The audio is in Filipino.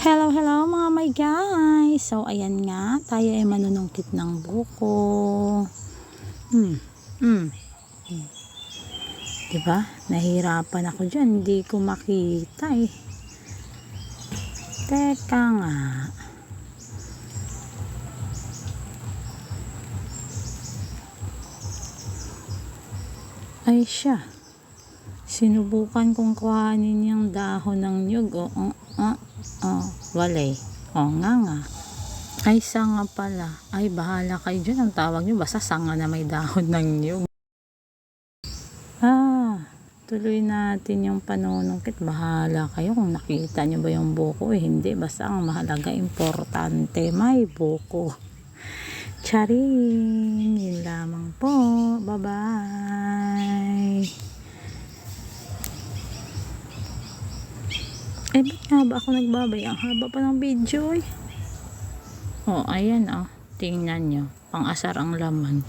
Hello, hello mga my guys. So, ayan nga, tayo ay manunungkit ng buko. Hmm. Hmm. Diba? Nahirapan ako dyan. Hindi ko makita eh. Teka nga. Ay siya. Sinubukan kong kuhanin yung dahon ng nyug. Walay. Nga. Ay, sanga pala. Ay, bahala kayo dyan. Ang tawag nyo, basta sanga na may dahon ng nyug. Tuloy natin yung panunungkit. Bahala kayo kung nakita nyo ba yung buko. Hindi. Basta ang mahalaga, importante, may buko. Charing! Yun lamang po. Bye-bye! Ba't nga ba ako nagbabay? Ang haba pa ng video eh. Ayan tingnan nyo. Pang-asar ang laman.